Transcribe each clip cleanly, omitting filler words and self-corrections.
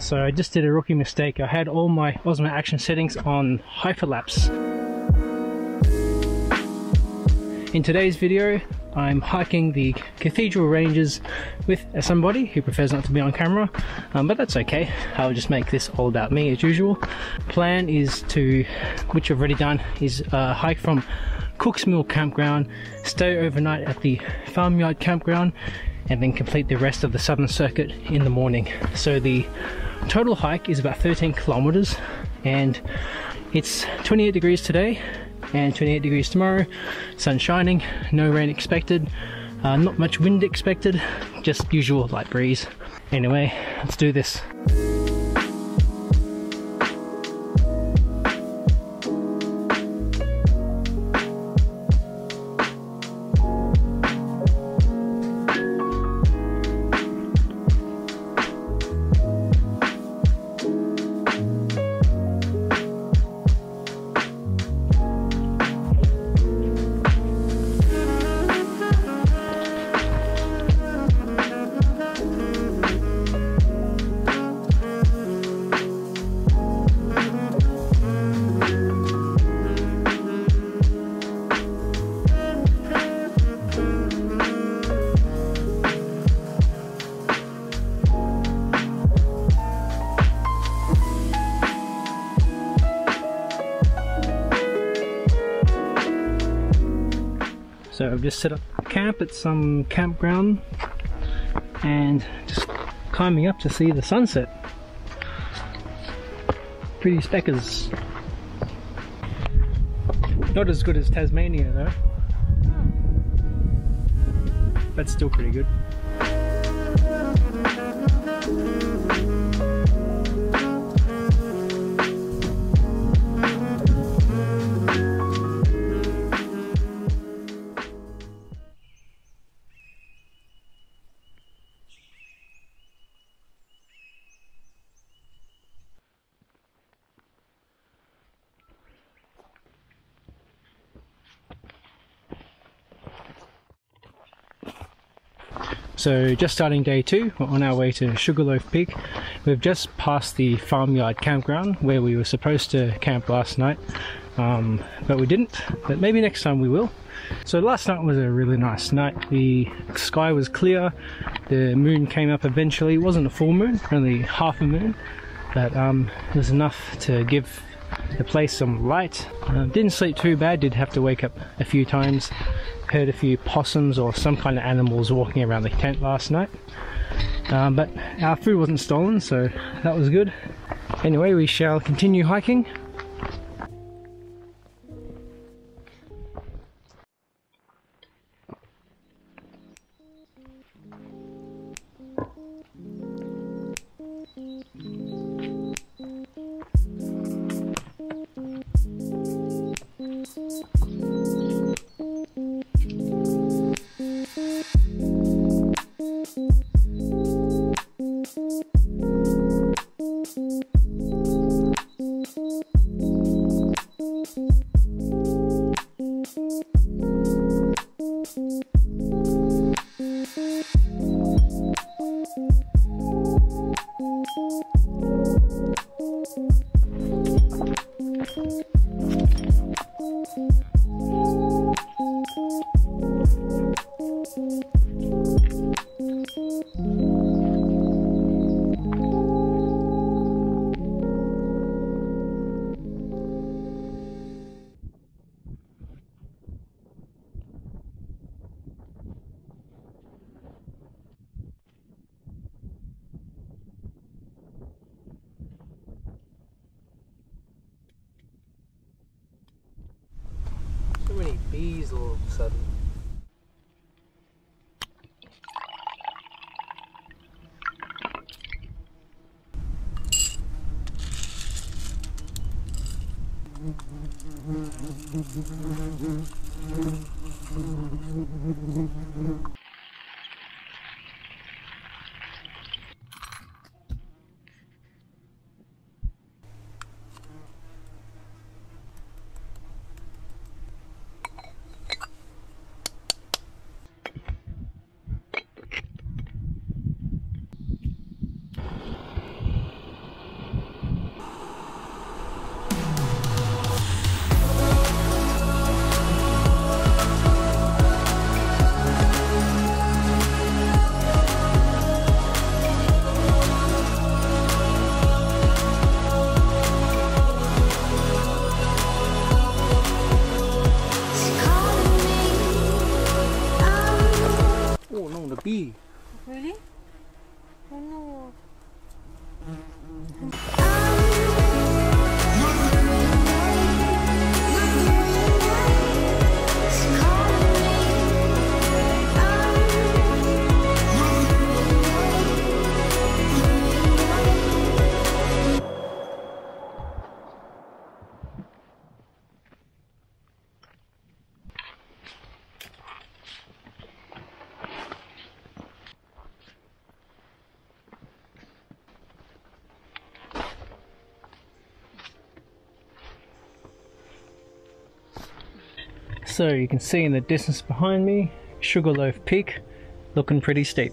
So I just did a rookie mistake. I had all my Osmo Action settings on hyperlapse. In today's video, I'm hiking the Cathedral Ranges with somebody who prefers not to be on camera, but that's okay. I'll just make this all about me as usual. Plan is to, which I've already done, is hike from Cooks Mill Campground, stay overnight at the Farmyard Campground, and then complete the rest of the southern circuit in the morning. So the total hike is about 13 kilometers, and it's 28 degrees today and 28 degrees tomorrow. Sun shining, no rain expected, not much wind expected, just usual light breeze. Anyway, let's do this. So I've just set up camp at some campground and just climbing up to see the sunset. Pretty speckers. Not as good as Tasmania though, but still pretty good. So just starting day 2, we're on our way to Sugarloaf Peak. We've just passed the Farmyard Campground where we were supposed to camp last night, but we didn't, but maybe next time we will. So last night was a really nice night. The sky was clear, the moon came up eventually. It wasn't a full moon, only half a moon, but it was enough to give the place some light. Didn't sleep too bad, did have to wake up a few times. Heard a few possums or some kind of animals walking around the tent last night, but our food wasn't stolen, so that was good. Anyway, we shall continue hiking. So many bees all of a sudden. be. Really? Oh no. So you can see in the distance behind me, Sugarloaf Peak, looking pretty steep.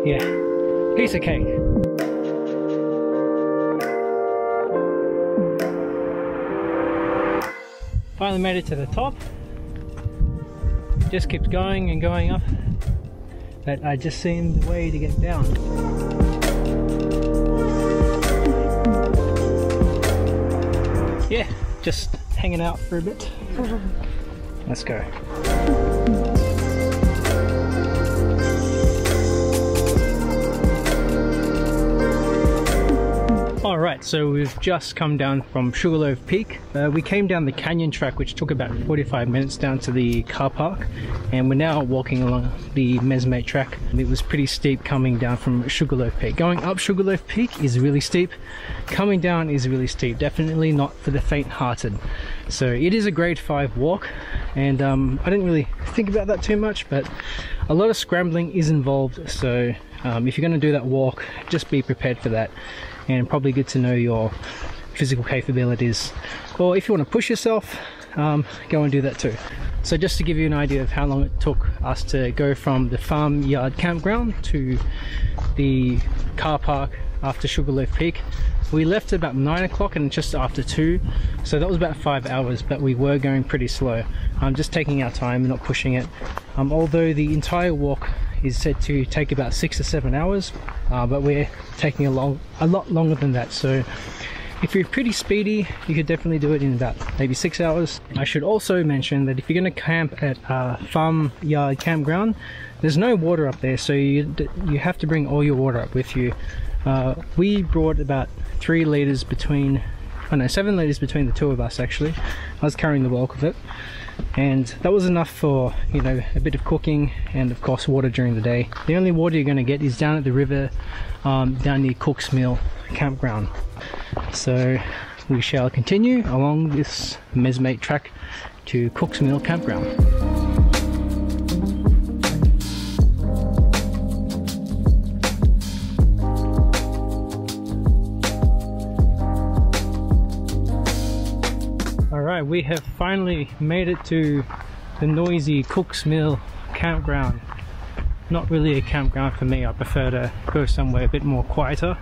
Yeah, piece of cake. Finally made it to the top. Just keeps going and going up, but I just seen the way to get down. Yeah, just hanging out for a bit. Let's go. Alright, so we've just come down from Sugarloaf Peak. We came down the canyon track, which took about 45 minutes down to the car park, and we're now walking along the Messmate track. It was pretty steep coming down from Sugarloaf Peak. Going up Sugarloaf Peak is really steep, coming down is really steep, definitely not for the faint-hearted. So it is a grade 5 walk, and I didn't really think about that too much, but a lot of scrambling is involved, so if you're going to do that walk, just be prepared for that. And probably good to know your physical capabilities, or if you want to push yourself, go and do that too. So just to give you an idea of how long it took us to go from the Farmyard Campground to the car park after Sugarloaf Peak, we left at about 9 o'clock and just after 2, so that was about 5 hours, but we were going pretty slow. Just taking our time, not pushing it. Although the entire walk is said to take about 6 to 7 hours, but we're taking a lot longer than that. So if you're pretty speedy, you could definitely do it in about maybe 6 hours. I should also mention that if you're going to camp at Farmyard Campground, there's no water up there, so you have to bring all your water up with you. We brought about 3 litres between, oh no, 7 litres between the two of us actually. I was carrying the bulk of it, and that was enough for, you know, a bit of cooking and of course water during the day. The only water you're going to get is down at the river, down near Cooks Mill Campground. So we shall continue along this Messmate track to Cooks Mill Campground. Alright, we have finally made it to the noisy Cooks Mill Campground. Not really a campground for me, I prefer to go somewhere a bit more quieter.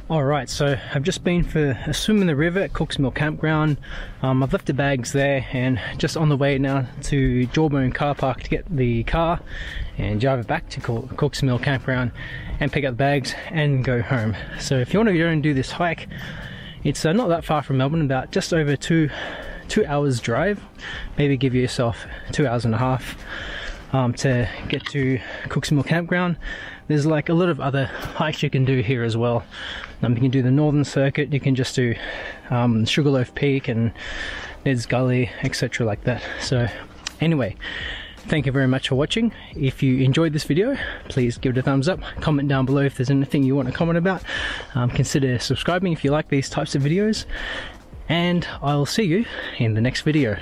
Alright, so I've just been for a swim in the river at Cooks Mill Campground. I've left the bags there and just on the way now to Jawbone Carpark to get the car and drive it back to Cooks Mill Campground and pick up the bags and go home. So if you want to go and do this hike, it's not that far from Melbourne, about just over two hours drive. Maybe give yourself 2 hours and a half to get to Cooks Mill Campground. There's like a lot of other hikes you can do here as well. You can do the Northern Circuit, you can just do Sugarloaf Peak and Ned's Gully, etc. like that. So anyway, thank you very much for watching. If you enjoyed this video, please give it a thumbs up. Comment down below if there's anything you want to comment about. Consider subscribing if you like these types of videos. And I'll see you in the next video.